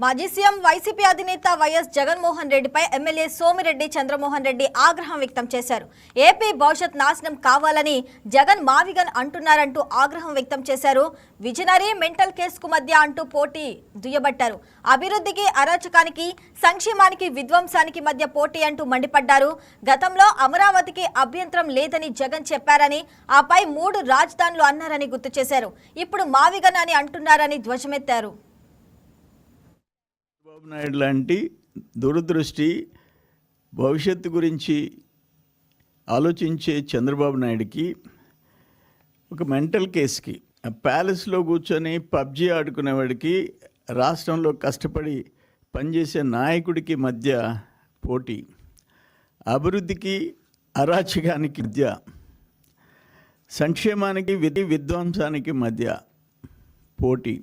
మాజీ CM YCP అధినేత YS Jaganmohan రెడ్డిపై ఎమ్మెల్యే సోమిరెడ్డి చంద్రమోహన్ రెడ్డి ఆగ్రహం వ్యక్తం చేశారు. ఏపీ భవిష్యత్ నాశనం కావాలని జగన్ మావిగన్ అంటున్నారంటూ ఆగ్రహం వ్యక్తం చేశారు. విజనరీ మెంటల్ కేసుకు మధ్య అంటూ పోటీ దుయ్యబట్టారు. అభివృద్ధికి అరాచకానికి, సంక్షేమానికి, విధ్వంసానికి మధ్య పోటీ అంటూ మండిపడ్డారు. గతంలో అమరావతికి అభ్యంతరం లేదని జగన్ చెప్పారని, ఆపై 3 రాజధానులు అన్నారని గుర్తు చేశారు. ఇప్పుడు మావిగన్ అని అంటున్నారని ధ్వజమెత్తారు. చంద్రబాబు నాయుడు లాంటి దూరదృష్టి, భవిష్యత్తు గురించి ఆలోచించే చంద్రబాబు నాయుడికి ఒక మెంటల్ కేసుకి, ప్యాలెస్లో కూర్చొని పబ్జీ ఆడుకునేవాడికి, రాష్ట్రంలో కష్టపడి పనిచేసే నాయకుడికి మధ్య పోటీ, అభివృద్ధికి అరాచకానికి మధ్య, సంక్షేమానికి విధ్వంసానికి మధ్య పోటీ.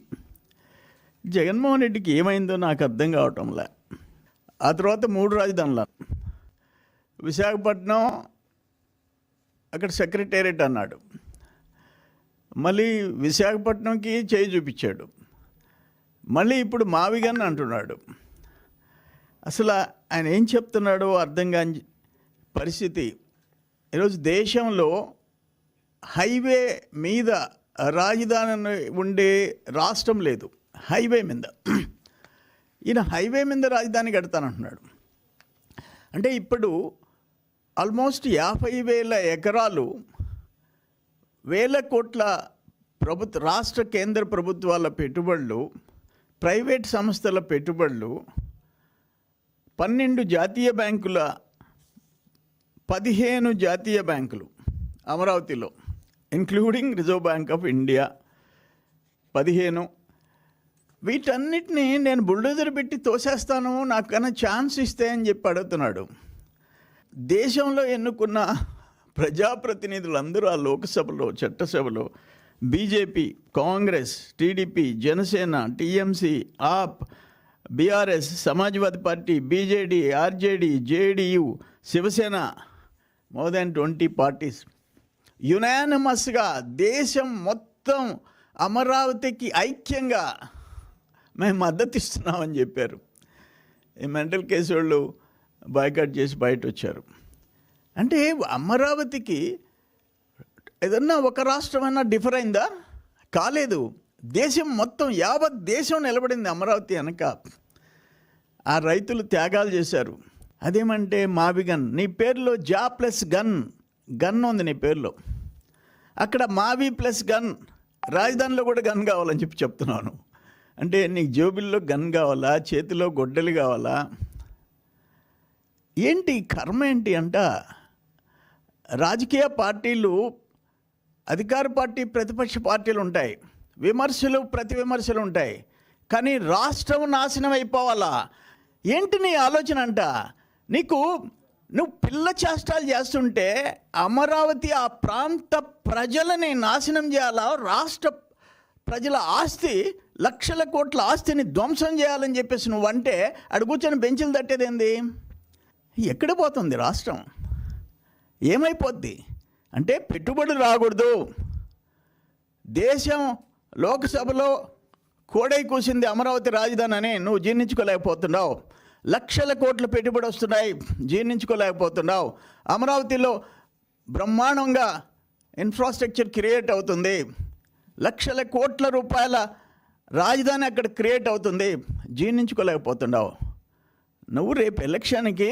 జగన్మోహన్ రెడ్డికి ఏమైందో నాకు అర్థం కావటంలే. ఆ తర్వాత 3 రాజధానులు, విశాఖపట్నం అక్కడ సెక్రటేరియట్ అన్నాడు, మళ్ళీ విశాఖపట్నంకి చేయి చూపించాడు, మళ్ళీ ఇప్పుడు మావిగన్ అంటున్నాడు. అసలు ఆయన ఏం చెప్తున్నాడో అర్థం కాని పరిస్థితి. ఈరోజు దేశంలో హైవే మీద రాజధాని ఉండే రాష్ట్రం లేదు. హైవే మీద ఈయన హైవే మీద రాజధాని కడతానంటున్నాడు. అంటే ఇప్పుడు ఆల్మోస్ట్ 50,000 ఎకరాలు, వేల కోట్ల రాష్ట్ర కేంద్ర ప్రభుత్వాల పెట్టుబడులు, ప్రైవేట్ సంస్థల పెట్టుబడులు, 12 జాతీయ బ్యాంకుల, 15 జాతీయ బ్యాంకులు అమరావతిలో, including reserve bank of India 15. వీటన్నిటినీ నేను బుల్డోజర్ పెట్టి తోసేస్తాను, నాకు కన్నా ఛాన్స్ ఇస్తే అని చెప్పి అడుగుతున్నాడు. దేశంలో ఎన్నుకున్న ప్రజాప్రతినిధులందరూ ఆ లోక్సభలో, చట్టసభలో BJP, Congress, TDP, Janasena, TMC, AAP, BRS, Samajwadi party, BJD, RJD, JDU, Shivsena, more than 20 parties యునానిమస్గా దేశం మొత్తం అమరావతికి ఐక్యంగా మేము మద్దతు ఇస్తున్నామని చెప్పారు. ఈ మెంటల్ కేసు వాళ్ళు బాయ్కాట్ చేసి బయట వచ్చారు. అంటే అమరావతికి ఏదన్నా ఒక రాష్ట్రమైనా డిఫర్ అయిందా? కాలేదు. దేశం మొత్తం, యావత్ దేశం నిలబడింది అమరావతి వెనక. ఆ రైతులు త్యాగాలు చేశారు. అదేమంటే మావిగన్, నీ పేరులో జా ప్లస్ గన్ ఉంది నీ పేరులో, అక్కడ మావి ప్లస్ గన్, రాజధానిలో కూడా గన్ కావాలని చెప్పి చెప్తున్నాను. అంటే నీకు జేబుల్లో గన్ కావాలా, చేతిలో గొడ్డలు కావాలా? ఏంటి కర్మ ఏంటి అంట. రాజకీయ పార్టీలు, అధికార పార్టీ, ప్రతిపక్ష పార్టీలు ఉంటాయి, విమర్శలు ప్రతి విమర్శలు ఉంటాయి, కానీ రాష్ట్రం నాశనం అయిపోవాలా? ఏంటి నీ ఆలోచన అంట? నువ్వు పిల్ల చేష్టాలు చేస్తుంటే అమరావతి, ఆ ప్రాంత ప్రజలని నాశనం చేయాలా? రాష్ట్ర ప్రజల ఆస్తి, లక్షల కోట్ల ఆస్తిని ధ్వంసం చేయాలని చెప్పేసి నువ్వంటే అడు కూర్చొని బెంచులు తట్టేదేంది? ఎక్కడ పోతుంది రాష్ట్రం? ఏమైపోద్ది అంటే పెట్టుబడులు రాకూడదు. దేశం లోక్సభలో కోడై కూసింది అమరావతి రాజధాని అని నువ్వు జీర్ణించుకోలేకపోతున్నావు. లక్షల కోట్ల పెట్టుబడి వస్తున్నాయి, జీర్ణించుకోలేకపోతున్నావు. అమరావతిలో బ్రహ్మాండంగా ఇన్ఫ్రాస్ట్రక్చర్ క్రియేట్ అవుతుంది, లక్షల కోట్ల రూపాయల రాజధాని అక్కడ క్రియేట్ అవుతుంది, జీర్ణించుకోలేకపోతున్నావు. నువ్వు రేపు ఎలక్షన్కి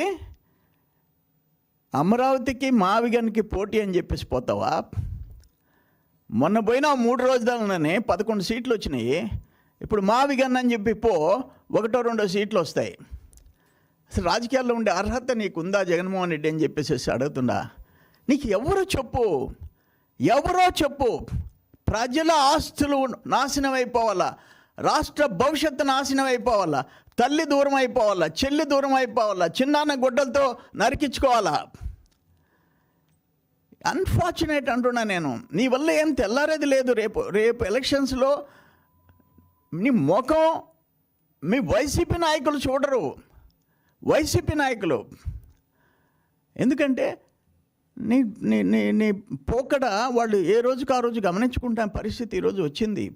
అమరావతికి మావిగన్కి పోటీ అని చెప్పేసి పోతావా? మొన్న పోయినా 3 రాజధానులనే 11 సీట్లు వచ్చినాయి. ఇప్పుడు మావిగన్ అని చెప్పి 1-2 సీట్లు వస్తాయి. అసలు రాజకీయాల్లో ఉండే అర్హత నీకుందా జగన్మోహన్ రెడ్డి అని చెప్పేసి అడుగుతుందా? నీకు ఎవరో చెప్పు. ప్రజల ఆస్తులు నాశనం అయిపోవాలా, రాష్ట్ర భవిష్యత్తు నాశనం అయిపోవాలా, తల్లి దూరం అయిపోవాలా, చెల్లి దూరం అయిపోవాలా, చిన్నాన్న గుడ్డలతో నరికించుకోవాలా? అన్ఫార్చునేట్ అంటున్నా నేను. నీ వల్ల ఏం తెల్లారేది లేదు. రేపు ఎలక్షన్స్లో నీ ముఖం మీ వైసీపీ నాయకులు చూడరు. వైసీపీ నాయకులు ఎందుకంటే నీ నీ నీ నీ పోకడ వాళ్ళు ఏ రోజుకు ఆ రోజు గమనించుకుంటే పరిస్థితి ఈరోజు వచ్చింది.